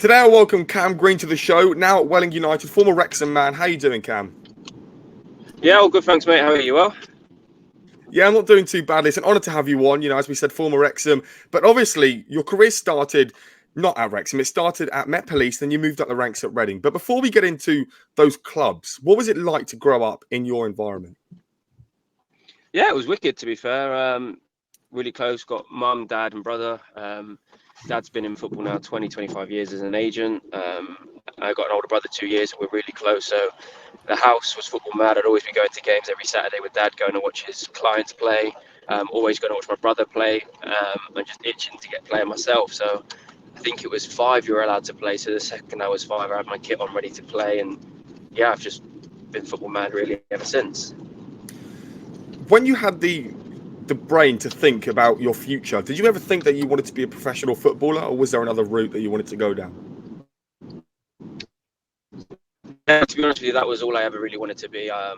Today I welcome Cam Green to the show, now at Welling United, former Wrexham man. How you doing, Cam? Yeah, all good, thanks, mate. How are you? Well? Yeah, I'm not doing too badly. It's an honour to have you on, as we said, former Wrexham. But obviously, your career started not at Wrexham. It started at Met Police, then you moved up the ranks at Reading. But before we get into those clubs, what was it like to grow up in your environment? Yeah, it was wicked, to be fair. Really close, got mum, dad and brother. Dad's been in football now 25 years as an agent. I got an older brother 2 years, and we're really close. So the house was football mad. I'd always be going to games every Saturday with dad, going to watch his clients play. Always going to watch my brother play, and just itching to get playing myself. So I think it was 5 you were allowed to play. So the second I was 5, I had my kit on ready to play. And yeah, I've just been football mad really ever since. When you had the brain to think about your future, did you ever think that you wanted to be a professional footballer, or was there another route that you wanted to go down? Yeah, to be honest with you, that was all I ever really wanted to be. I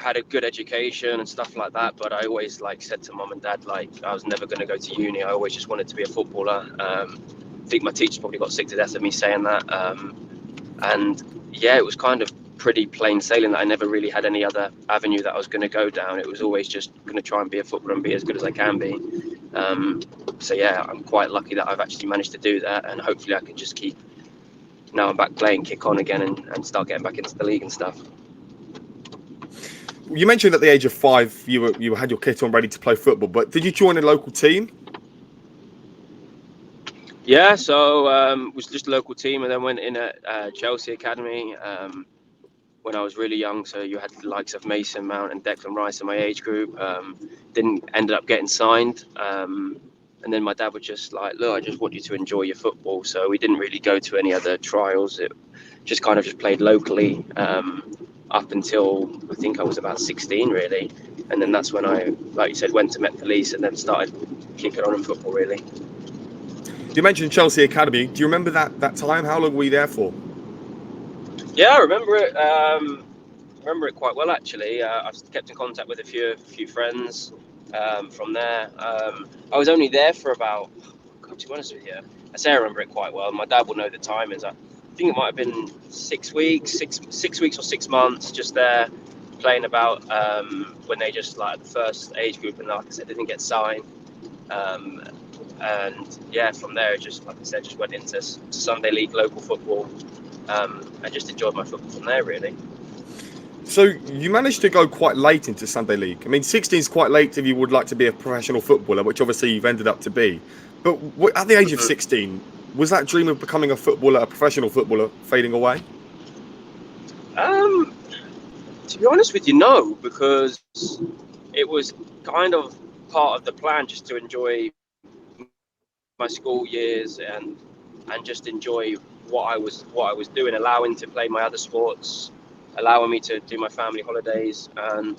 had a good education and stuff like that, but I always said to mum and dad, I was never going to go to uni. I always just wanted to be a footballer. I think my teachers probably got sick to death of me saying that. And yeah, it was kind of pretty plain sailing that I never really had any other avenue that I was going to go down. It was always just going to try and be a footballer and be as good as I can be. So yeah, I'm quite lucky that I've actually managed to do that, and hopefully I can just keep, now I'm back playing, kick on again and start getting back into the league and stuff. You mentioned at the age of 5 you had your kit on ready to play football, but did you join a local team? Yeah, so it was just a local team, and then went in at Chelsea Academy when I was really young. So you had the likes of Mason Mount and Declan Rice in my age group. Ended up getting signed. And then my dad was just like, look, I just want you to enjoy your football. So we didn't really go to any other trials. It just kind of just played locally up until I think I was about 16, really. And then that's when I, like you said, went to Met Police and then started kicking on in football, really. You mentioned Chelsea Academy. Do you remember that time? How long were you there for? Yeah, I remember it. Remember it quite well, actually. I've kept in contact with a few friends from there. I was only there for about, God, to be honest with you, I say I remember it quite well. My dad will know the timings. I think it might have been 6 weeks, six weeks or 6 months, just there playing about when they just the first age group, and like I said, they didn't get signed. And yeah, from there, just like I said, just went into Sunday League local football. I just enjoyed my football from there, really. So you managed to go quite late into Sunday League. I mean, 16 is quite late if you would like to be a professional footballer, which obviously you've ended up to be. But at the age of 16, was that dream of becoming a professional footballer, fading away? To be honest with you, no, because it was kind of part of the plan just to enjoy my school years and just enjoy what I was doing, allowing to play my other sports, allowing me to do my family holidays, and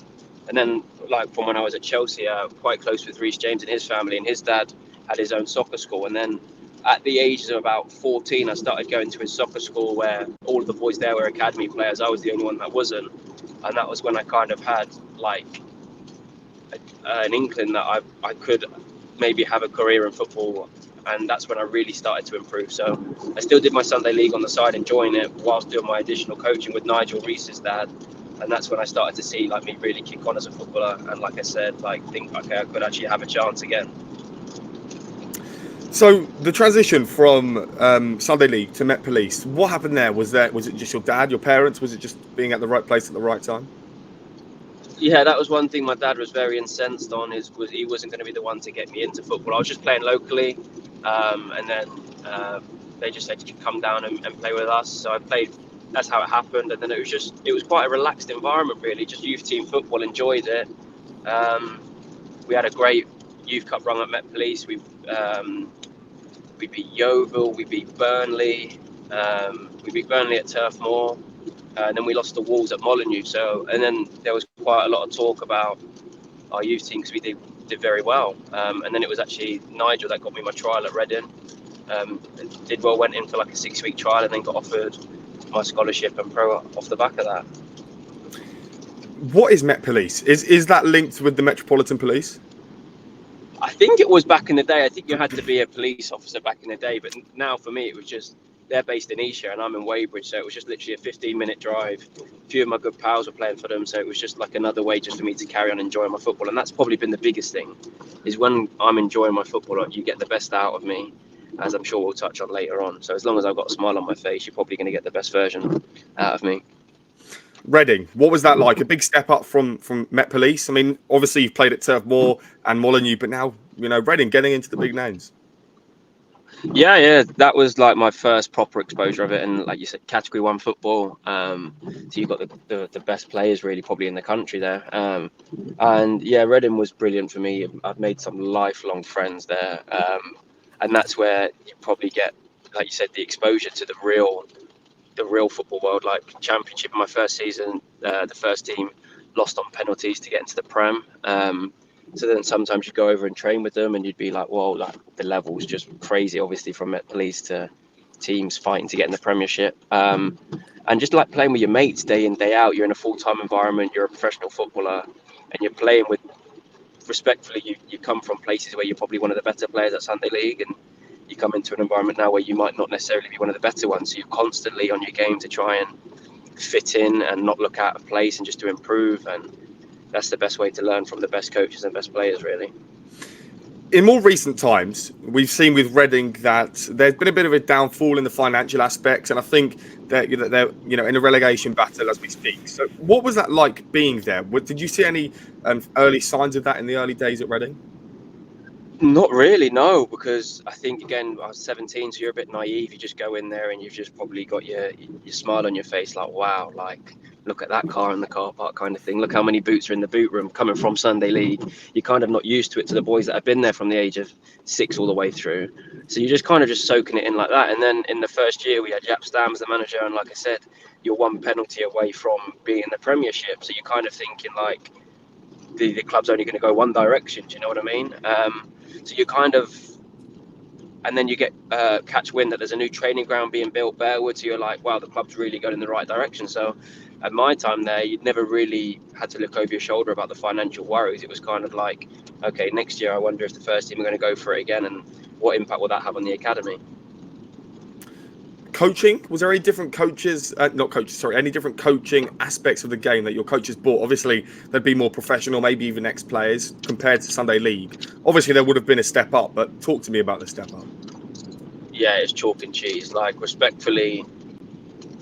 then from when I was at Chelsea, quite close with Reece James and his family, and his dad had his own soccer school. And then at the age of about 14, I started going to his soccer school where all of the boys there were academy players. I was the only one that wasn't, and that was when I kind of had an inkling that I could maybe have a career in football. And that's when I really started to improve. So I still did my Sunday League on the side, enjoying it, whilst doing my additional coaching with Nigel, Reece's dad. And that's when I started to see me really kick on as a footballer. And like I said, think, okay, I could actually have a chance again. So the transition from Sunday League to Met Police, what happened there? Was it just your dad, your parents? Was it just being at the right place at the right time? Yeah, that was one thing my dad was very incensed on. Was he wasn't going to be the one to get me into football. I was just playing locally, and then they just said you could come down and play with us. So I played. That's how it happened. And then it was quite a relaxed environment, really. Just youth team football. Enjoyed it. We had a great youth cup run at Met Police. We beat Yeovil. We beat Burnley. We beat Burnley at Turf Moor. And then we lost the Wolves at Molineux. So, and then there was quite a lot of talk about our youth team because we did very well. And then it was actually Nigel that got me my trial at Reading. Did well, went in for a 6-week trial, and then got offered my scholarship and pro off the back of that. What is Met Police? Is that linked with the Metropolitan Police? I think it was back in the day. I think you had to be a police officer back in the day, but now for me it was just, they're based in Esher and I'm in Weybridge, so it was just literally a 15-minute drive. A few of my good pals were playing for them, so it was just like another way just for me to carry on enjoying my football. And that's probably been the biggest thing, is when I'm enjoying my football, you get the best out of me, as I'm sure we'll touch on later on. So as long as I've got a smile on my face, you're probably going to get the best version out of me. Reading, what was that like? A big step up from Met Police. I mean, obviously you've played at Turf Moor and Molineux, but now, you know, Reading, getting into the big names. Yeah, that was like my first proper exposure of it, and like you said, Category 1 football. So you've got the best players really probably in the country there. And yeah, Reading was brilliant for me. I've made some lifelong friends there, and that's where you probably get, like you said, the exposure to the real football world. Like Championship in my first season, the first team lost on penalties to get into the Prem. So then sometimes you go over and train with them and you'd be like, whoa, like the level's just crazy, obviously, from Met Police to teams fighting to get in the Premiership. And just like playing with your mates day in, day out, you're in a full-time environment, you're a professional footballer, and you're playing with, respectfully, you come from places where you're probably one of the better players at Sunday League, and you come into an environment now where you might not necessarily be one of the better ones. So you're constantly on your game to try and fit in and not look out of place and just to improve. And that's the best way to learn from the best coaches and best players, really. In more recent times, we've seen with Reading that there's been a bit of a downfall in the financial aspects, and I think that they're in a relegation battle as we speak. So, what was that like being there? Did you see any early signs of that in the early days at Reading? Not really, no, because I think, again, I was 17, so you're a bit naive. You just go in there and you've just probably got your smile on your face, like, wow, like, look at that car in the car park kind of thing. Look how many boots are in the boot room coming from Sunday League. You're kind of not used to it, to the boys that have been there from the age of 6 all the way through. So you're just kind of just soaking it in like that. And then in the first year, we had Jaap Stam as the manager. And like I said, you're one penalty away from being in the Premiership. So you're kind of thinking like the club's only going to go one direction. Do you know what I mean? So you kind of, and then you get catch wind that there's a new training ground being built, Bearwood. So you're like, wow, the club's really going in the right direction. So at my time there, you'd never really had to look over your shoulder about the financial worries. It was kind of like, okay, next year I wonder if the first team are going to go for it again, and what impact will that have on the academy? Coaching, was there any different any different coaching aspects of the game that your coaches brought? Obviously, they'd be more professional, maybe even ex-players compared to Sunday League. Obviously, there would have been a step up, but talk to me about the step up. Yeah, it's chalk and cheese. Like, respectfully,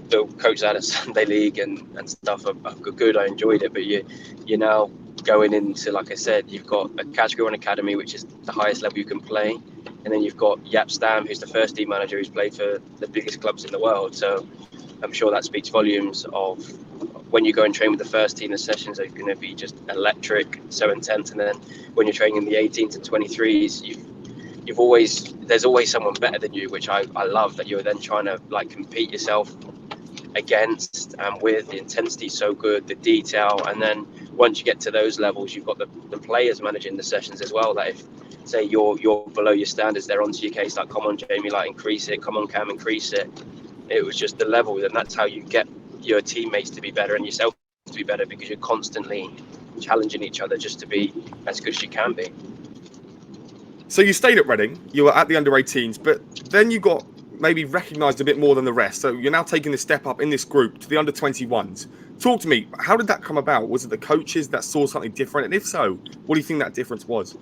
the coaches out of Sunday League and stuff are good. I enjoyed it, but you're now going into, like I said, you've got a Category 1 academy, which is the highest level you can play. And then you've got Jaap Stam, who's the first team manager, who's played for the biggest clubs in the world. So I'm sure that speaks volumes of when you go and train with the first team, the sessions are going to be just electric, so intense. And then when you're training in the 18s and 23s, there's always someone better than you, which I love, that you're then trying to like compete yourself against and with. The intensity so good, the detail. And then once you get to those levels, you've got the players managing the sessions as well, that if say you're below your standards, they're onto your case, like, come on Jamie, like, increase it, come on Cam, increase it. It was just the level, and that's how you get your teammates to be better and yourself to be better, because you're constantly challenging each other just to be as good as you can be. So you stayed at Reading, you were at the under-18s, but then you got maybe recognised a bit more than the rest. So you're now taking the step up in this group to the under-21s. Talk to me, how did that come about? Was it the coaches that saw something different? And if so, what do you think that difference was?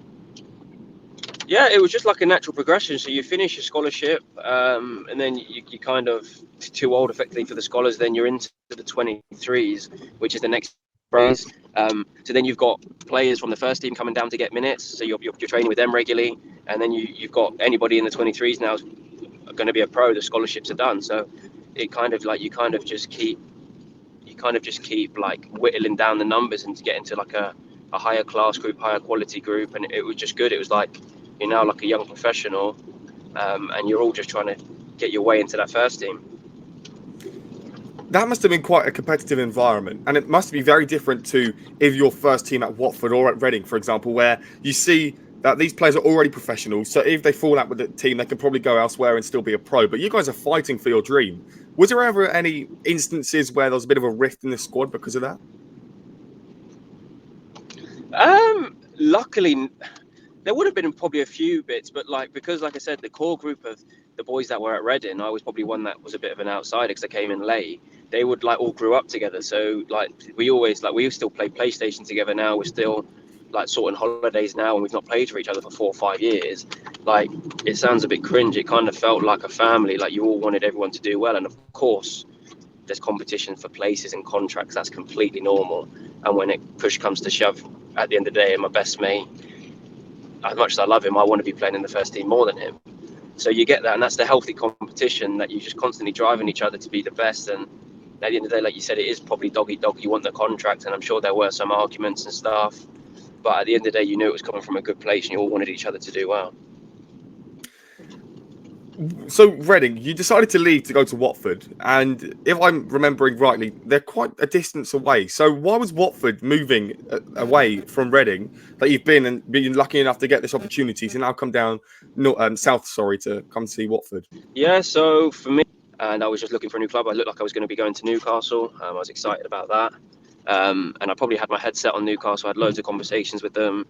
Yeah, it was just like a natural progression. So you finish your scholarship, and then you kind of too old effectively for the scholars. Then you're into the 23s, which is the next phase. So then you've got players from the first team coming down to get minutes. So you're training with them regularly, and then you've got anybody in the 23s now going to be a pro. The scholarships are done. So it kind of like you kind of just keep like whittling down the numbers and to get into like a higher class group, higher quality group, and it was just good. It was like you're now like a young professional, and you're all just trying to get your way into that first team. That must have been quite a competitive environment, and it must be very different to if you're first team at Watford or at Reading, for example, where you see that these players are already professionals. So if they fall out with the team, they can probably go elsewhere and still be a pro. But you guys are fighting for your dream. Was there ever any instances where there was a bit of a rift in the squad because of that? Luckily, There would have been probably a few bits, but because like I said, the core group of the boys that were at Reading, I was probably one that was a bit of an outsider because I came in late. They would all grew up together, so we still play PlayStation together now. We're still sorting holidays now, and we've not played for each other for 4 or 5 years. It sounds a bit cringe. It kind of felt like a family. You all wanted everyone to do well, and of course, there's competition for places and contracts. That's completely normal. And when push comes to shove, at the end of the day, my best mate, as much as I love him, I want to be playing in the first team more than him. So you get that, and that's the healthy competition that you're just constantly driving each other to be the best. And at the end of the day, like you said, it is probably dog eat dog. You want the contract, and I'm sure there were some arguments and stuff. But at the end of the day, you knew it was coming from a good place, and you all wanted each other to do well. So, Reading, you decided to leave to go to Watford, and if I'm remembering rightly, they're quite a distance away. So, why was Watford moving away from Reading that you've been and been lucky enough to get this opportunity to now come down south, to come see Watford? Yeah, so for me, and I was just looking for a new club. I looked like I was going to be going to Newcastle. I was excited about that, and I probably had my head set on Newcastle. I had loads of conversations with them,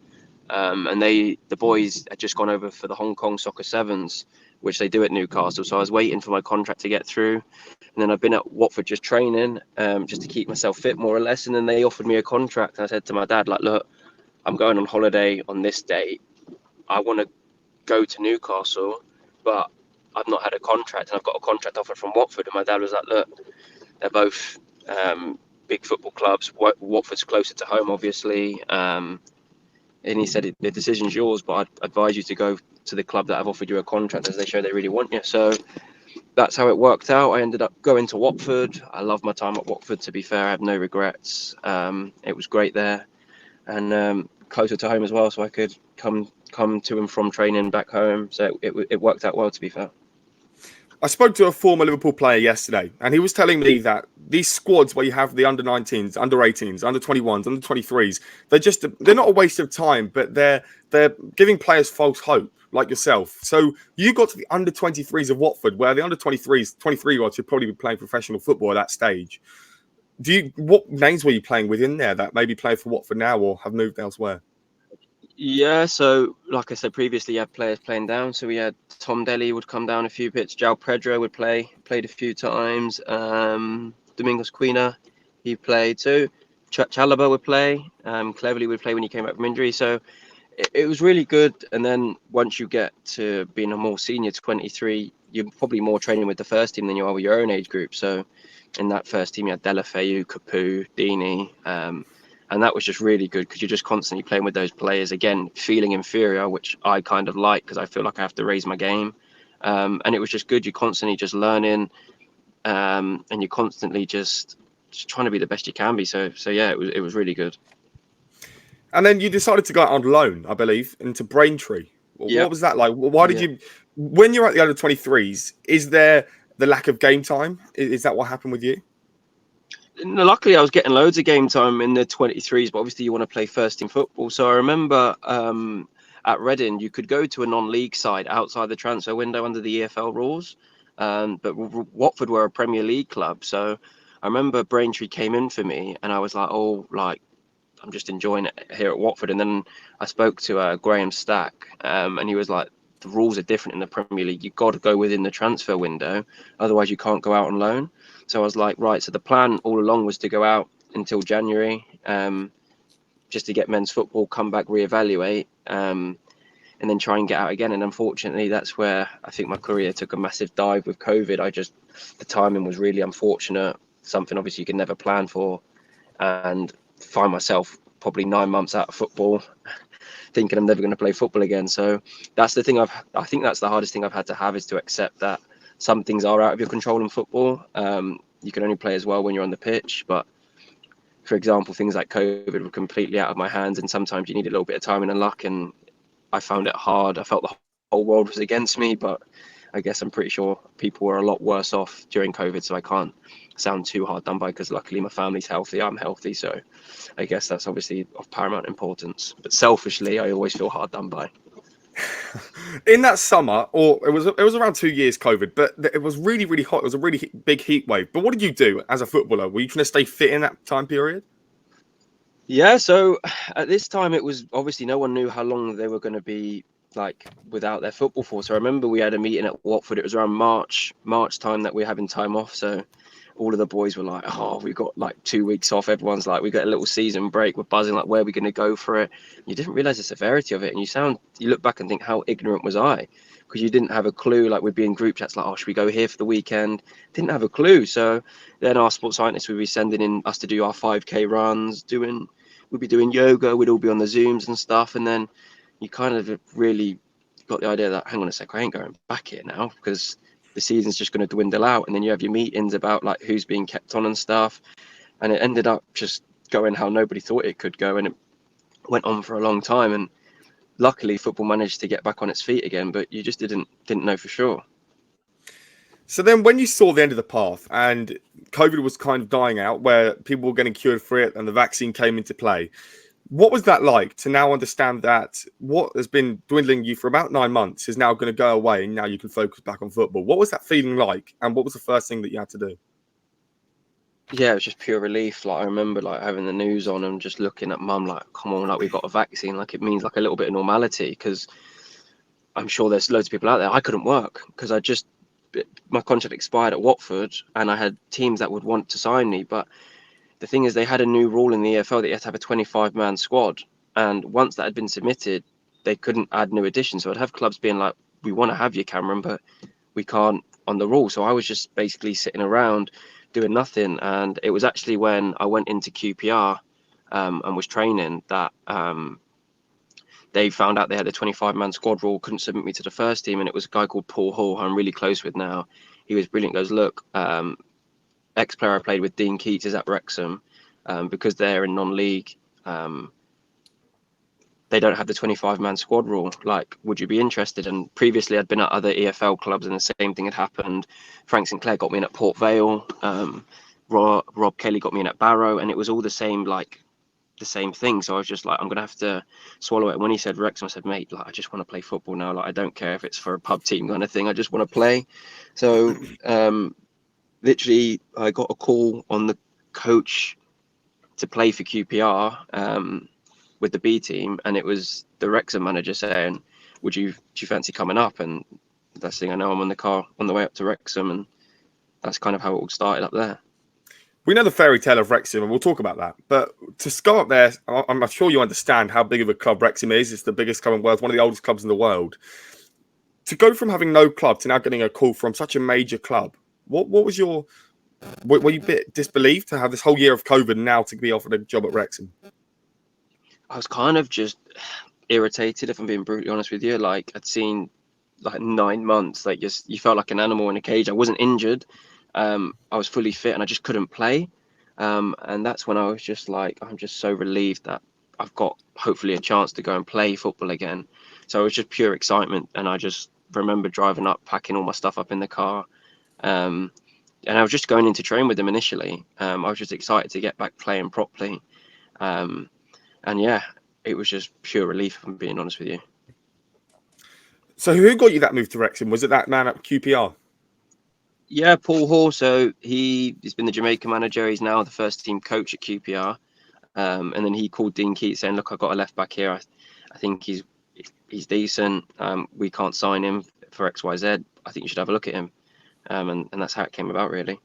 and the boys had just gone over for the Hong Kong Soccer Sevens, which they do at Newcastle. So I was waiting for my contract to get through. And then I've been at Watford just training, just to keep myself fit more or less. And then they offered me a contract. And I said to my dad, look, I'm going on holiday on this date. I want to go to Newcastle, but I've not had a contract. And I've got a contract offer from Watford. And my dad was like, look, they're both big football clubs. Watford's closer to home, obviously. And he said, the decision's yours, but I'd advise you to go to the club that have offered you a contract as they show they really want you. So that's how it worked out. I ended up going to Watford. I love my time at Watford, to be fair. I have no regrets. It was great there, and closer to home as well, so I could come to and from training back home. So it worked out well, to be fair. I spoke to a former Liverpool player yesterday, and he was telling me that these squads where you have the under-19s, under-18s, under-21s, under-23s, they're not a waste of time, but they're giving players false hope, like yourself. So you got to the under-23s of Watford, where the under-23s, 23-year-olds should probably be playing professional football at that stage. What names were you playing within there that maybe play for Watford now or have moved elsewhere? Yeah, so like I said previously, you had players playing down. So we had Tom Daly would come down a few bits. João Pedro would played a few times. Domingos Quina, he played too. Chalaba would play. Cleverly would play when he came back from injury. So it was really good. And then once you get to being a more senior 23, you're probably more training with the first team than you are with your own age group. So in that first team, you had Delafeu, Capu, Dini. And that was just really good because you're just constantly playing with those players, again, feeling inferior, which I kind of like because I feel like I have to raise my game. And it was just good. You're constantly just learning, and you're constantly just trying to be the best you can be. So yeah, it was really good. And then you decided to go out on loan, I believe, into Braintree. Yep. What was that like? Why did you, when you're at the under-23s, is there the lack of game time? Is that what happened with you? No, luckily, I was getting loads of game time in the 23s, but obviously you want to play first team football. So I remember at Reading, you could go to a non-league side outside the transfer window under the EFL rules. But Watford were a Premier League club. So I remember Braintree came in for me and I was like, I'm just enjoying it here at Watford. And then I spoke to Graham Stack, and he was like, the rules are different in the Premier League. You've got to go within the transfer window. Otherwise, you can't go out on loan. So I was like, right. So the plan all along was to go out until January, just to get men's football, come back, reevaluate, and then try and get out again. And unfortunately, that's where I think my career took a massive dive with COVID. The timing was really unfortunate, something obviously you can never plan for, and find myself probably 9 months out of football, thinking I'm never going to play football again. So that's the thing I think that's the hardest thing I've had to have, is to accept that some things are out of your control in football. You can only play as well when you're on the pitch. But for example, things like COVID were completely out of my hands. And sometimes you need a little bit of timing and luck. And I found it hard. I felt the whole world was against me. But I guess I'm pretty sure people were a lot worse off during COVID. So I can't sound too hard done by, because luckily my family's healthy. I'm healthy. So I guess that's obviously of paramount importance. But selfishly, I always feel hard done by. In that summer, or it was around 2 years COVID, but it was really, really hot. It was a really big heat wave. But what did you do as a footballer? Were you trying to stay fit in that time period? Yeah, so at this time it was obviously no one knew how long they were going to be like without their football for. So I remember we had a meeting at Watford. It was around March time that we were having time off. So all of the boys were like, "Oh, we got like 2 weeks off." Everyone's like, "We got a little season break. We're buzzing. Like, where are we going to go for it?" You didn't realize the severity of it, and you look back and think, how ignorant was I? Because you didn't have a clue. Like we'd be in group chats, like, "Oh, should we go here for the weekend?" Didn't have a clue. So then our sports scientists would be sending in us to do our 5K runs, we'd be doing yoga, we'd all be on the Zooms and stuff, and then you kind of really got the idea that, hang on a sec, I ain't going back here now because the season's just going to dwindle out. And then you have your meetings about like who's being kept on and stuff, and it ended up just going how nobody thought it could go, and it went on for a long time. And luckily football managed to get back on its feet again, but you just didn't know for sure. So then when you saw the end of the path and COVID was kind of dying out, where people were getting cured for it and the vaccine came into play, what was that like to now understand that what has been dwindling you for about 9 months is now going to go away and now you can focus back on football? What was that feeling like? And what was the first thing that you had to do? Yeah, it was just pure relief. Like I remember like having the news on and just looking at mum like, come on, like we've got a vaccine, like it means like a little bit of normality. Because I'm sure there's loads of people out there. I couldn't work because my contract expired at Watford and I had teams that would want to sign me. But the thing is, they had a new rule in the EFL that you had to have a 25-man squad. And once that had been submitted, they couldn't add new additions. So I'd have clubs being like, we want to have you, Cameron, but we can't on the rule. So I was just basically sitting around doing nothing. And it was actually when I went into QPR and was training that they found out they had a 25-man squad rule, couldn't submit me to the first team. And it was a guy called Paul Hall, who I'm really close with now. He was brilliant. He goes, look, ex-player I played with, Dean Keats, is at Wrexham. Because they're in non-league, they don't have the 25-man squad rule. Like, would you be interested? And previously I'd been at other EFL clubs and the same thing had happened. Frank Sinclair got me in at Port Vale. Rob Kelly got me in at Barrow, and it was all the same thing. So I was just like, I'm gonna have to swallow it. When he said Wrexham, I said, mate, like I just want to play football now. Like I don't care if it's for a pub team kind of thing. I just want to play. So literally, I got a call on the coach to play for QPR with the B team, and it was the Wrexham manager saying, do you fancy coming up? And that's the thing, I know I'm on the way up to Wrexham, and that's kind of how it all started up there. We know the fairy tale of Wrexham, and we'll talk about that. But to go up there, I'm sure you understand how big of a club Wrexham is. It's the biggest club in the world, one of the oldest clubs in the world. To go from having no club to now getting a call from such a major club, what was your... Were you a bit disbelieved to have this whole year of COVID now to be offered a job at Wrexham? I was kind of just irritated, if I'm being brutally honest with you. Like I'd seen like 9 months, like just you felt like an animal in a cage. I wasn't injured. I was fully fit and I just couldn't play. And that's when I was just like, I'm just so relieved that I've got hopefully a chance to go and play football again. So it was just pure excitement. And I just remember driving up, packing all my stuff up in the car. And I was just going in to train with them initially. I was just excited to get back playing properly. And yeah, it was just pure relief, if I'm being honest with you. So who got you that move to Wrexham? Was it that man at QPR? Yeah, Paul Hall. So he's been the Jamaica manager. He's now the first team coach at QPR. And then he called Dean Keats saying, look, I've got a left back here. I think he's decent. We can't sign him for XYZ. I think you should have a look at him. And that's how it came about, really.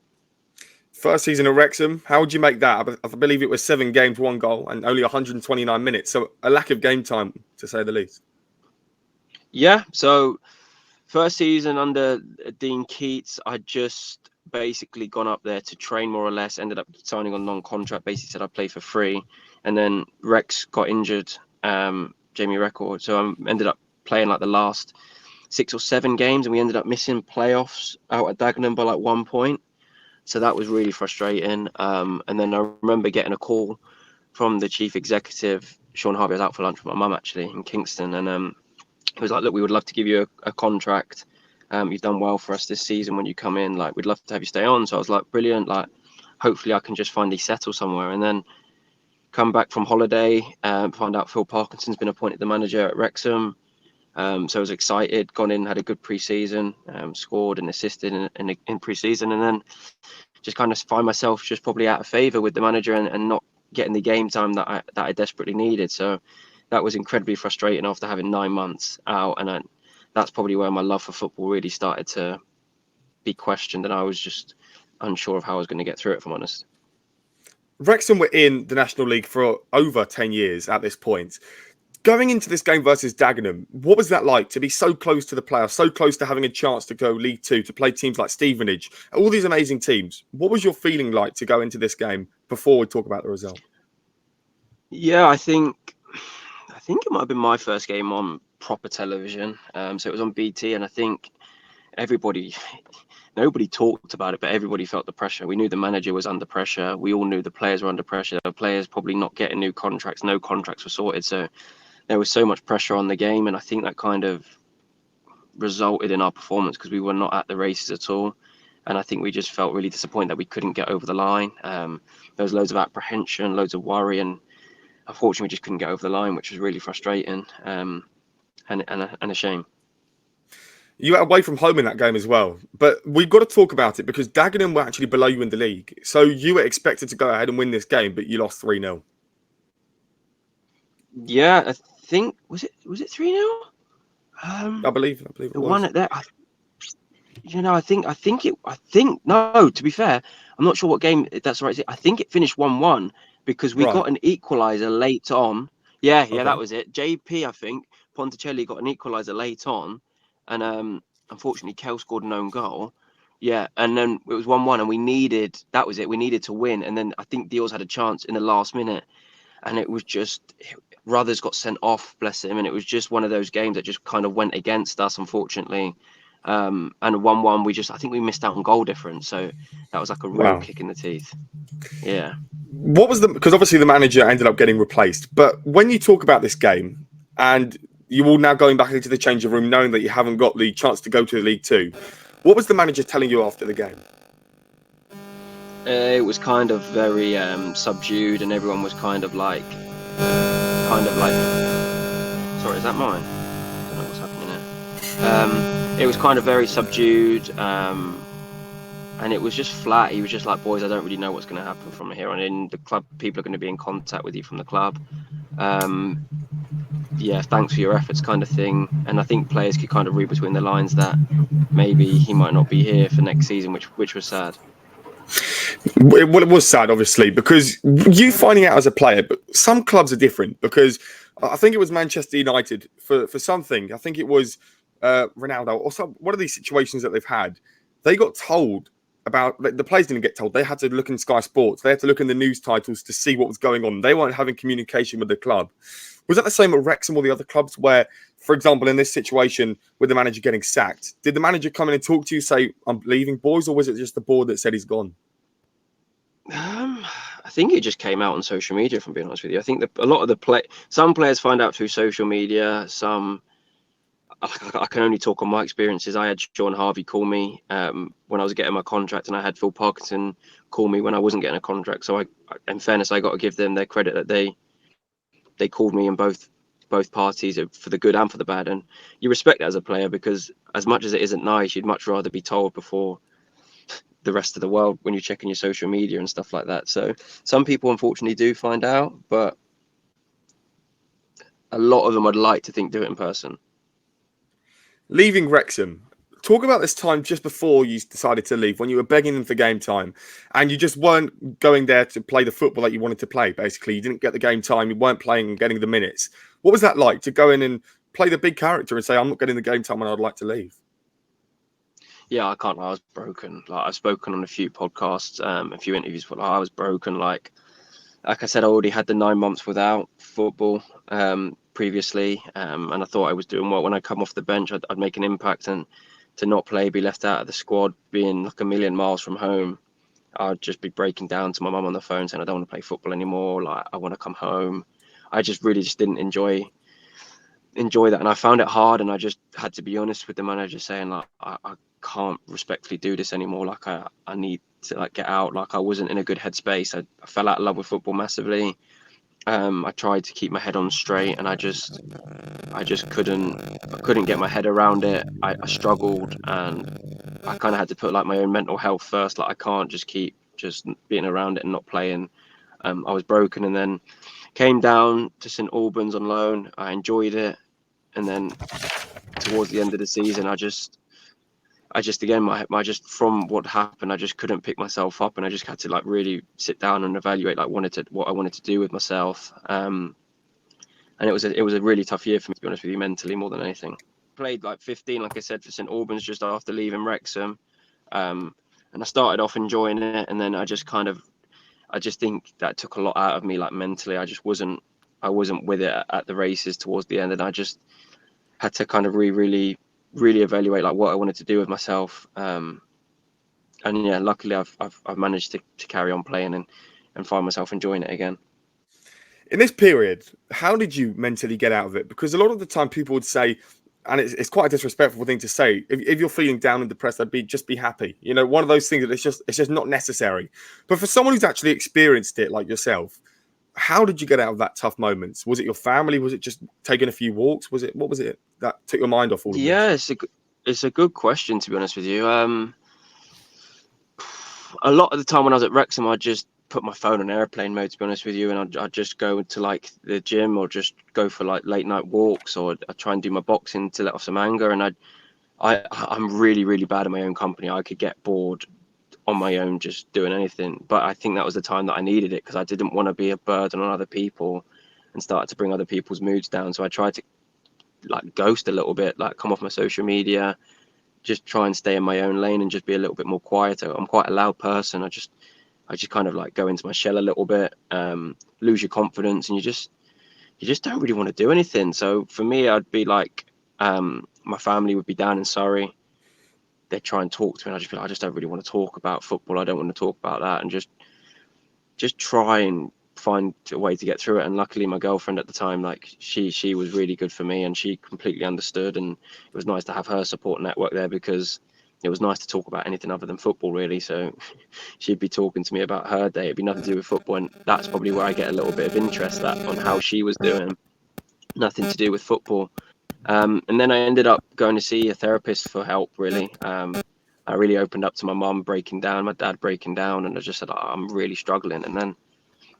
First season at Wrexham, how would you make that? I believe it was 7 games, 1 goal, and only 129 minutes. So a lack of game time, to say the least. Yeah, so first season under Dean Keats, I just basically gone up there to train more or less, ended up signing on non-contract, basically said I'd play for free. And then Rex got injured, Jamie Record. So I ended up playing like the last 6 or 7 games, and we ended up missing playoffs out at Dagenham by like 1 point. So that was really frustrating. And then I remember getting a call from the chief executive, Sean Harvey. I was out for lunch with my mum actually in Kingston, and he was like, look, we would love to give you a contract. You've done well for us this season when you come in. Like, we'd love to have you stay on. So I was like, brilliant. Like, hopefully I can just finally settle somewhere. And then come back from holiday, find out Phil Parkinson's been appointed the manager at Wrexham. So I was excited, gone in, had a good pre-season, scored and assisted in pre-season, and then just kind of find myself just probably out of favour with the manager and not getting the game time that I desperately needed. So that was incredibly frustrating after having 9 months out, and that's probably where my love for football really started to be questioned, and I was just unsure of how I was going to get through it, if I'm honest. Wrexham were in the National League for over 10 years at this point. Going into this game versus Dagenham, what was that like to be so close to the playoffs, so close to having a chance to go League Two, to play teams like Stevenage, all these amazing teams? What was your feeling like to go into this game before we talk about the result? Yeah, I think it might have been my first game on proper television. So it was on BT, and I think nobody talked about it, but everybody felt the pressure. We knew the manager was under pressure. We all knew the players were under pressure. The players probably not getting new contracts. No contracts were sorted. So there was so much pressure on the game. And I think that kind of resulted in our performance because we were not at the races at all. And I think we just felt really disappointed that we couldn't get over the line. There was loads of apprehension, loads of worry. And unfortunately, we just couldn't get over the line, which was really frustrating and a shame. You were away from home in that game as well, but we've got to talk about it because Dagenham were actually below you in the league. So you were expected to go ahead and win this game, but you lost 3-0. Yeah, I think was it 3-0? I believe it The was. one at there, I think no, to be fair, I'm not sure what game that's right. I think it finished 1-1 because we got an equaliser late on. Yeah, Okay. that was it. JP, I think Ponticelli got an equaliser late on, and unfortunately Kel scored an own goal. Yeah, and then it was 1-1, and we needed to win, and then I think Dios had a chance in the last minute, and it was just Ruthers got sent off, bless him, and it was just one of those games that just kind of went against us, unfortunately. And 1-1, I think we missed out on goal difference, so that was like a real kick in the teeth. Yeah. What was because obviously the manager ended up getting replaced, but when you talk about this game and you all now going back into the changing room knowing that you haven't got the chance to go to the League Two, what was the manager telling you after the game? It was kind of very subdued, and everyone was kind of like, sorry, is that mine? I don't know what's happening there. It was kind of very subdued, and it was just flat. He was just like, boys, I don't really know what's going to happen from here on in. The club, people are going to be in contact with you from the club. Yeah, thanks for your efforts, kind of thing. And I think players could kind of read between the lines that maybe he might not be here for next season, which was sad. Well, it was sad, obviously, because you finding out as a player, but some clubs are different because I think it was Manchester United for something. I think it was Ronaldo or one of these situations that they've had. They got told about, the players didn't get told. They had to look in Sky Sports. They had to look in the news titles to see what was going on. They weren't having communication with the club. Was that the same at Wrexham or the other clubs where, for example, in this situation with the manager getting sacked, did the manager come in and talk to you, say, I'm leaving, boys, or was it just the board that said he's gone? I think it just came out on social media, if I'm being honest with you. I think that a lot of some players find out through social media. Some, I can only talk on my experiences. I had Sean Harvey call me when I was getting my contract, and I had Phil Parkinson call me when I wasn't getting a contract. So in fairness, I got to give them their credit that they called me in both parties for the good and for the bad. And you respect that as a player, because as much as it isn't nice, you'd much rather be told before the rest of the world when you're checking your social media and stuff like that. So some people unfortunately do find out, but a lot of them I'd like to think do it in person. Leaving Wrexham, talk about this time just before you decided to leave, when you were begging them for game time and you just weren't going there to play the football that you wanted to play. Basically, you didn't get the game time, you weren't playing and getting the minutes. What was that like to go in and play the big character and say, I'm not getting the game time and I'd like to leave? Yeah, I can't. I was broken. Like, I've spoken on a few podcasts, a few interviews, but I was broken. Like I said, I already had the 9 months without football previously, and I thought I was doing well. When I come off the bench, I'd make an impact, and to not play, be left out of the squad, being like a million miles from home, I'd just be breaking down to my mum on the phone saying I don't want to play football anymore. Like, I want to come home. I just really didn't enjoy that, and I found it hard. And I just had to be honest with the manager, saying like I can't respectfully do this anymore. Like I need to like get out. Like I wasn't in a good headspace. I fell out of love with football massively. I tried to keep my head on straight, and I just couldn't get my head around it. I struggled, and I kind of had to put like my own mental health first. Like I can't just keep just being around it and not playing. I was broken, and then came down to St Albans on loan. I enjoyed it, and then towards the end of the season, I just again, from what happened, I just couldn't pick myself up, and I just had to like really sit down and evaluate like what I wanted to do with myself. And it was a really tough year for me, to be honest with you, mentally more than anything. Played like 15, like I said, for St Albans just after leaving Wrexham, and I started off enjoying it, and then I just think that took a lot out of me, like mentally. I wasn't with it at the races towards the end, and I just had to kind of really evaluate like what I wanted to do with myself. And yeah, luckily I've managed to carry on playing and find myself enjoying it again. In this period, how did you mentally get out of it? Because a lot of the time people would say, and it's quite a disrespectful thing to say, if you're feeling down and depressed, just be happy. You know, one of those things that it's just not necessary. But for someone who's actually experienced it like yourself, how did you get out of that tough moments? Was it your family? Was it just taking a few walks? What was it that took your mind off all of this? Yeah, it's a good question, to be honest with you. A lot of the time when I was at Wrexham, I just put my phone on airplane mode, to be honest with you, and I'd just go to like the gym or just go for like late night walks, or I'd try and do my boxing to let off some anger. And I'm really bad at my own company. I could get bored on my own just doing anything, but I think that was the time that I needed it, because I didn't want to be a burden on other people and start to bring other people's moods down. So I tried to like ghost a little bit, like come off my social media, just try and stay in my own lane and just be a little bit more quieter. I'm quite a loud person. I just kind of like go into my shell a little bit, lose your confidence, and you just don't really want to do anything. So for me, I'd be like, my family would be down in Surrey. They'd try and talk to me, and I'd just be like, I just don't really want to talk about football. I don't want to talk about that, and just try and find a way to get through it. And luckily my girlfriend at the time, like she was really good for me, and she completely understood, and it was nice to have her support network there, because it was nice to talk about anything other than football, really. So she'd be talking to me about her day. It'd be nothing to do with football, and that's probably where I get a little bit of interest on how she was doing, nothing to do with football. And then I ended up going to see a therapist for help, really. I really opened up to my mum breaking down, my dad breaking down, and I just said, I'm really struggling. And then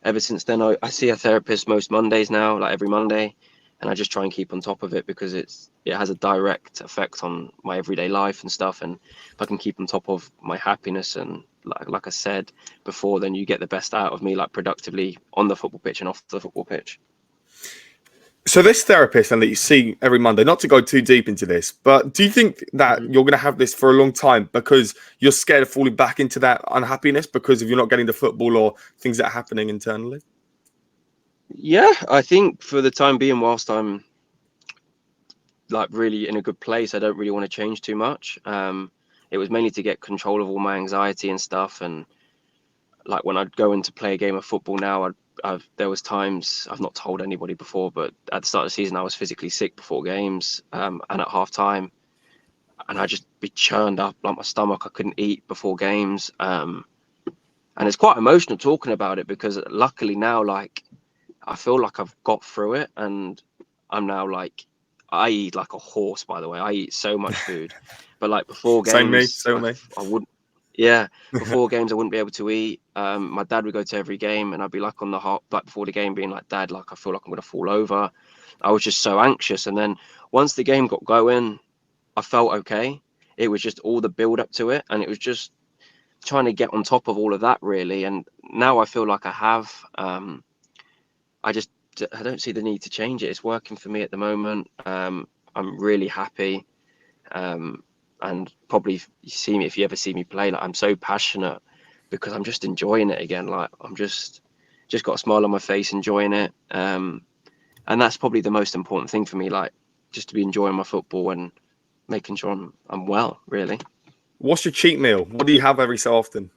ever since then, I see a therapist most Mondays now, like every Monday, and I just try and keep on top of it, because it has a direct effect on my everyday life and stuff. And if I can keep on top of my happiness, and like I said before, then you get the best out of me, like productively on the football pitch and off the football pitch. So this therapist and that you see every Monday, not to go too deep into this, but do you think that you're going to have this for a long time because you're scared of falling back into that unhappiness because if you're not getting the football or things that are happening internally? Yeah, I think for the time being, whilst I'm like really in a good place, I don't really want to change too much. It was mainly to get control of all my anxiety and stuff. And like when I'd go in to play a game of football now, there was times, I've not told anybody before, but at the start of the season, I was physically sick before games, and at half time, and I'd just be churned up, like my stomach, I couldn't eat before games. And it's quite emotional talking about it, because luckily now, like, I feel like I've got through it, and I'm now like, I eat like a horse, by the way. I eat so much food, but like before games, I wouldn't. Yeah, before games, I wouldn't be able to eat. My dad would go to every game, and I'd be like on the hop, like before the game, being like, Dad, like I feel like I'm gonna fall over. I was just so anxious, and then once the game got going, I felt okay. It was just all the build up to it, and it was just trying to get on top of all of that, really. And now I feel like I have. I don't see the need to change it. It's working for me at the moment. I'm really happy. And probably if you ever see me play, like I'm so passionate because I'm just enjoying it again. Like I'm just got a smile on my face, enjoying it. And that's probably the most important thing for me, like just to be enjoying my football and making sure I'm well, really. What's your cheat meal? What do you have every so often?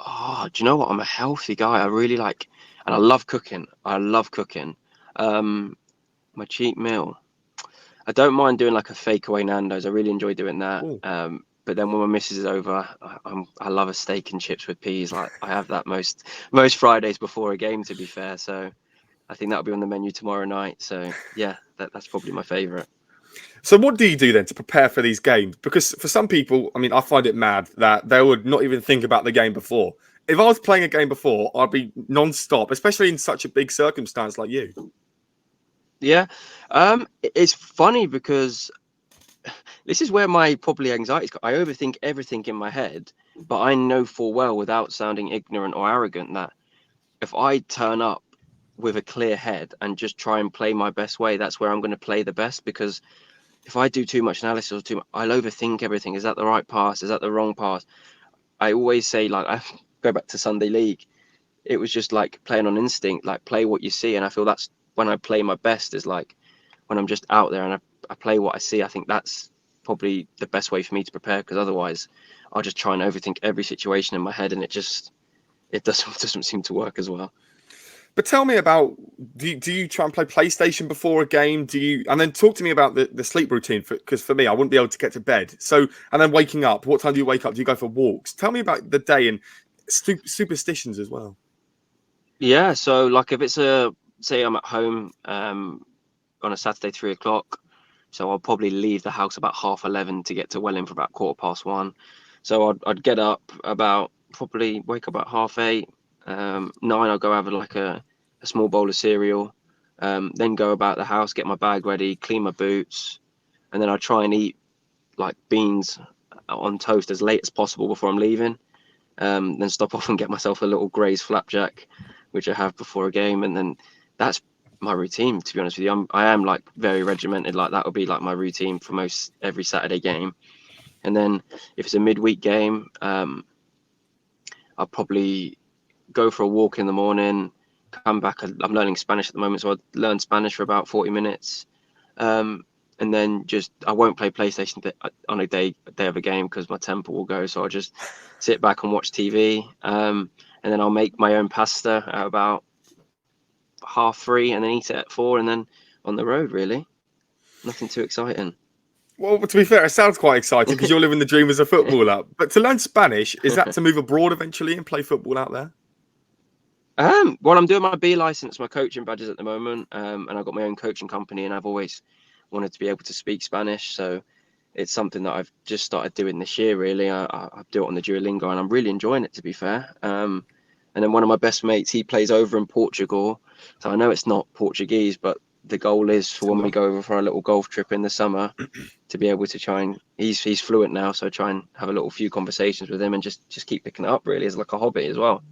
Oh, do you know what? I'm a healthy guy. I really like, and I love cooking. My cheat meal, I don't mind doing like a fake away Nando's. I really enjoy doing that. But then when my missus is over, I love a steak and chips with peas. Like I have that most Fridays before a game, to be fair. So I think that'll be on the menu tomorrow night. So yeah, that's probably my favourite. So what do you do then to prepare for these games? Because for some people, I mean, I find it mad that they would not even think about the game before. If I was playing a game before, I'd be non-stop, especially in such a big circumstance like you. Yeah, it's funny because this is where my probably anxiety is. I overthink everything in my head, but I know full well, without sounding ignorant or arrogant, that if I turn up with a clear head and just try and play my best way, that's where I'm going to play the best. Because if I do too much analysis or too much, I'll overthink everything. Is that the right pass? Is that the wrong pass? I always say, like, I go back to Sunday League. It was just like playing on instinct, like play what you see. And I feel that's when I play my best, is like when I'm just out there and I play what I see. I think that's probably the best way for me to prepare, because otherwise I'll just try and overthink every situation in my head, and it doesn't seem to work as well. But tell me about, do you try and play PlayStation before a game? And then talk to me about the sleep routine, because for me, I wouldn't be able to get to bed. So, and then waking up, what time do you wake up? Do you go for walks? Tell me about the day and superstitions as well. Yeah, so like if it's say I'm at home on a Saturday 3 o'clock, so I'll probably leave the house about 11:30 to get to Welling for about 1:15. So I'd get up about, probably wake up about 8:30. 9, I'll go have like a small bowl of cereal, then go about the house, get my bag ready, clean my boots, and then I try and eat like beans on toast as late as possible before I'm leaving. Then stop off and get myself a little Gray's flapjack, which I have before a game, and then that's my routine. To be honest with you, I am like very regimented. Like that would be like my routine for most every Saturday game. And then if it's a midweek game, I'll probably go for a walk in the morning, come back. I'm learning Spanish at the moment, so I learn Spanish for about 40 minutes. And then just, I won't play PlayStation on a day of a game because my temper will go. So I'll just sit back and watch TV. And then I'll make my own pasta at about 3:30 and then eat it at 4, and then on the road, really. Nothing too exciting. Well, to be fair, it sounds quite exciting because you're living the dream as a footballer. But to learn Spanish, is that to move abroad eventually and play football out there? Well, I'm doing my B license, my coaching badges at the moment, and I've got my own coaching company, and I've always wanted to be able to speak Spanish, so it's something that I've just started doing this year, really. I do it on the Duolingo, and I'm really enjoying it, to be fair. And then one of my best mates, he plays over in Portugal, so I know it's not Portuguese, but the goal is for when we go over for a little golf trip in the summer to be able to try and, he's fluent now, so try and have a few conversations with him and just keep picking it up, really, as like a hobby as well.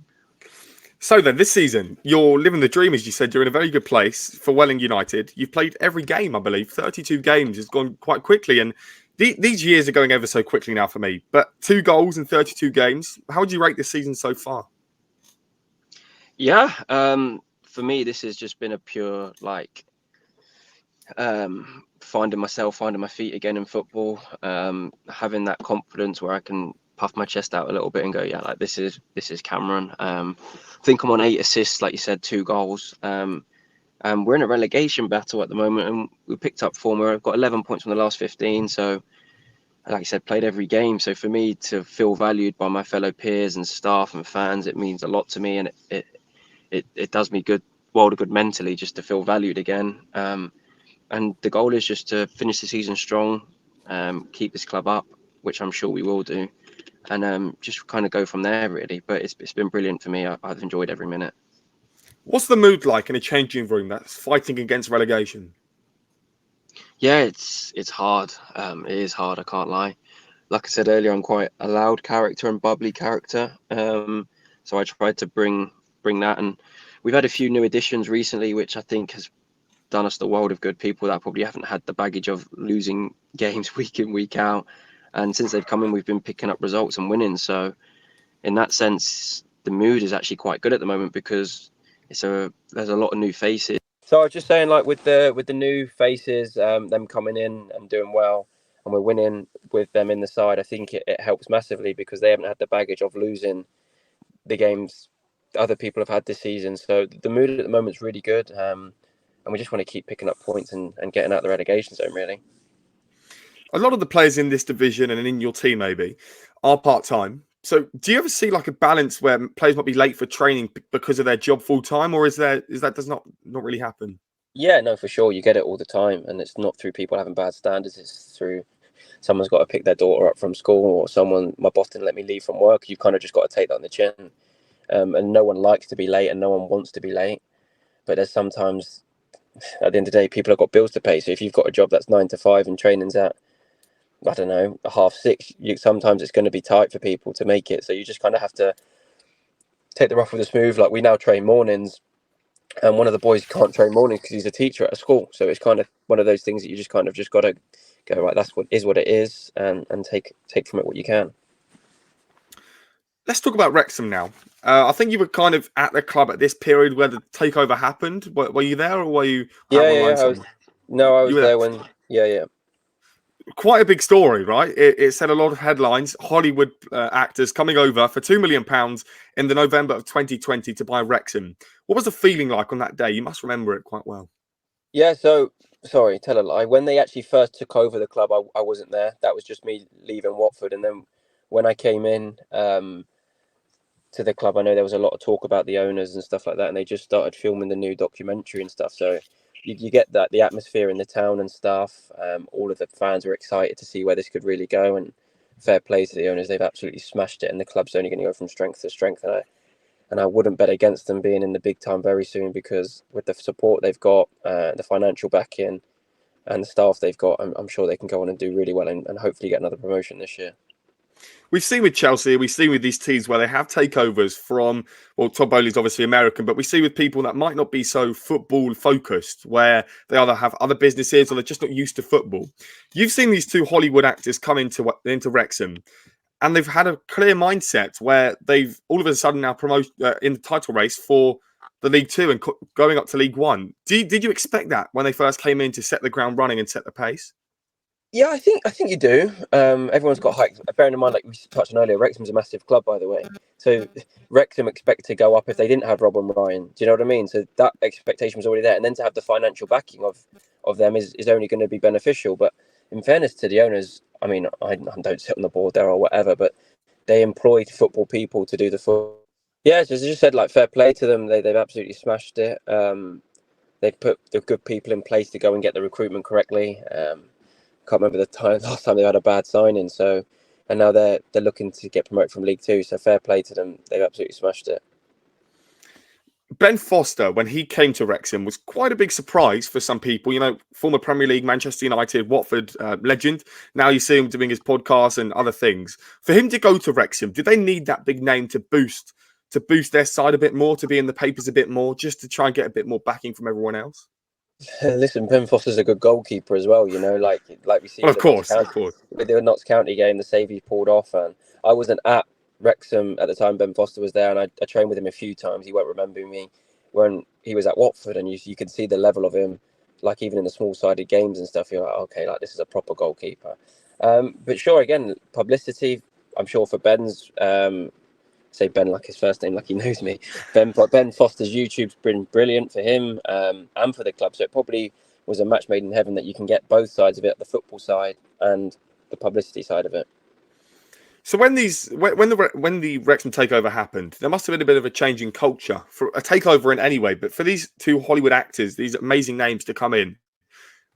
So then, this season, you're living the dream, as you said. You're in a very good place for Welling United. You've played every game, I believe. 32 games has gone quite quickly. And these years are going ever so quickly now for me. But 2 goals in 32 games. How would you rate this season so far? Yeah, for me, this has just been a pure, like, finding myself, finding my feet again in football, having that confidence where I can puff my chest out a little bit and go, yeah, like this is Cameron. I think I'm on 8 assists, like you said, 2 goals. And we're in a relegation battle at the moment, and we picked up form. We've got 11 points from the last 15. So, like I said, played every game. So for me to feel valued by my fellow peers and staff and fans, it means a lot to me, and it does me world of good mentally just to feel valued again. And the goal is just to finish the season strong, keep this club up, which I'm sure we will do, and just kind of go from there, really. But it's been brilliant for me. I've enjoyed every minute. What's the mood like in a changing room that's fighting against relegation? Yeah, it's hard. It is hard, I can't lie. Like I said earlier, I'm quite a loud character and bubbly character. So I tried to bring that, and we've had a few new additions recently, which I think has done us the world of good. People that probably haven't had the baggage of losing games week in, week out, and since they've come in, we've been picking up results and winning. So in that sense, the mood is actually quite good at the moment because there's a lot of new faces. So I was just saying, like with the new faces, them coming in and doing well, and we're winning with them in the side, I think it helps massively because they haven't had the baggage of losing the games other people have had this season. So the mood at the moment is really good. And we just want to keep picking up points and getting out the relegation zone, really. A lot of the players in this division and in your team maybe are part-time. So do you ever see like a balance where players might be late for training because of their job full-time, or does not really happen? Yeah, no, for sure. You get it all the time, and it's not through people having bad standards. It's through someone's got to pick their daughter up from school, or my boss didn't let me leave from work. You've kind of just got to take that on the chin. and no one likes to be late and no one wants to be late. But there's sometimes, at the end of the day, people have got bills to pay. So if you've got a job that's 9 to 5 and training's at, I don't know, 6:30, sometimes it's going to be tight for people to make it. So you just kind of have to take the rough with the smooth. Like, we now train mornings, and one of the boys can't train mornings because he's a teacher at a school. So it's kind of one of those things that you just kind of just got to go, right, that's what it is, and take from it what you can. Let's talk about Wrexham now. I think you were kind of at the club at this period where the takeover happened. Were you there, or were you online somewhere? I You was were there there. when. Yeah. Quite a big story, right? It said a lot of headlines. Hollywood actors coming over for £2 million in the November of 2020 to buy Wrexham. What was the feeling like on that day? You must remember it quite well. Yeah. So sorry, tell a lie. When they actually first took over the club, I wasn't there. That was just me leaving Watford, and then when I came in to the club, I know there was a lot of talk about the owners and stuff like that, and they just started filming the new documentary and stuff. So you get that, the atmosphere in the town and stuff. All of the fans were excited to see where this could really go, and fair play to the owners. They've absolutely smashed it, and the club's only going to go from strength to strength. And I wouldn't bet against them being in the big time very soon, because with the support they've got, the financial backing, and the staff they've got, I'm sure they can go on and do really well, and hopefully get another promotion this year. We've seen with Chelsea, we've seen with these teams where they have takeovers from, well, Todd Bowley's obviously American, but we see with people that might not be so football focused, where they either have other businesses or they're just not used to football. You've seen these two Hollywood actors come into Wrexham, and they've had a clear mindset where they've all of a sudden now promoted in the title race for the League Two and going up to League One. Did you expect that when they first came in to set the ground running and set the pace? Yeah, I think you do. Everyone's got high. Bearing in mind, like we touched on earlier, Wrexham's a massive club, by the way. So Wrexham expect to go up if they didn't have Rob and Ryan. Do you know what I mean? So that expectation was already there, and then to have the financial backing of them is only going to be beneficial. But in fairness to the owners, I mean, I don't sit on the board there or whatever, but they employed football people to do the football. Yeah, so as I just said, like, fair play to them. They've absolutely smashed it. They've put the good people in place to go and get the recruitment correctly. Can't remember last time they had a bad signing. So, and now they're looking to get promoted from League Two. So fair play to them. They've absolutely smashed it. Ben Foster, when he came to Wrexham, was quite a big surprise for some people. You know, former Premier League, Manchester United, Watford legend. Now you see him doing his podcast and other things. For him to go to Wrexham, did they need that big name to boost their side a bit more, to be in the papers a bit more, just to try and get a bit more backing from everyone else? Listen, Ben Foster's a good goalkeeper as well. You know, like we see Well, with of course, of course. with the Notts County game, the save he pulled off. And I wasn't at Wrexham at the time Ben Foster was there, and I trained with him a few times. He won't remember me when he was at Watford, and you can see the level of him. Like, even in the small-sided games and stuff, you're like, okay, like, this is a proper goalkeeper. But sure, again, publicity. I'm sure for Ben's. Say Ben like his first name, like he knows me. Ben Foster's YouTube's been brilliant for him and for the club. So it probably was a match made in heaven that you can get both sides of it, the football side and the publicity side of it. So when the Wrexham takeover happened, there must have been a bit of a change in culture for a takeover in any way. But for these two Hollywood actors, these amazing names to come in,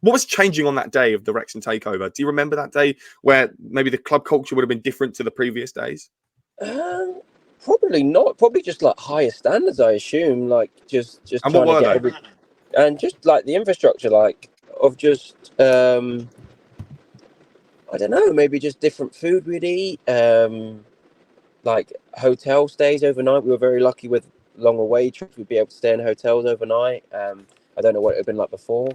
what was changing on that day of the Wrexham takeover? Do you remember that day where maybe the club culture would have been different to the previous days? Probably not. Probably just like higher standards, I assume. Like just And what trying to were get they? and just like the infrastructure, like of just I don't know, maybe just different food we'd eat. Like hotel stays overnight. We were very lucky with long away trips. We'd be able to stay in hotels overnight. I don't know what it had been like before,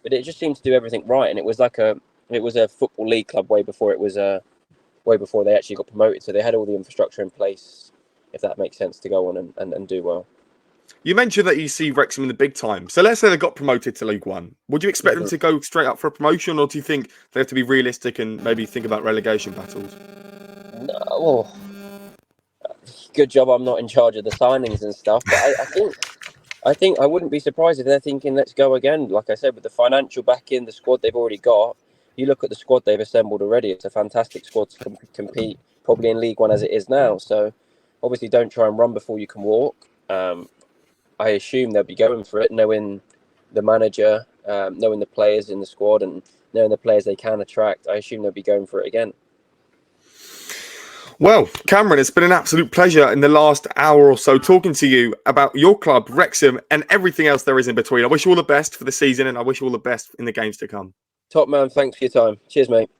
but it just seemed to do everything right. And it was a football league club way before way before they actually got promoted. So they had all the infrastructure in place, if that makes sense, to go on and do well. You mentioned that you see Wrexham in the big time. So let's say they got promoted to League One. Would you expect them to go straight up for a promotion, or do you think they have to be realistic and maybe think about relegation battles? No, well, good job I'm not in charge of the signings and stuff. But I think I wouldn't be surprised if they're thinking, let's go again. Like I said, with the financial backing, the squad they've already got. You look at the squad they've assembled already. It's a fantastic squad to compete probably in League One as it is now. So obviously, don't try and run before you can walk. I assume they'll be going for it, knowing the manager, knowing the players in the squad, and knowing the players they can attract. I assume they'll be going for it again. Well, Cameron, it's been an absolute pleasure in the last hour or so talking to you about your club, Wrexham, and everything else there is in between. I wish you all the best for the season, and I wish you all the best in the games to come. Top man, thanks for your time. Cheers, mate.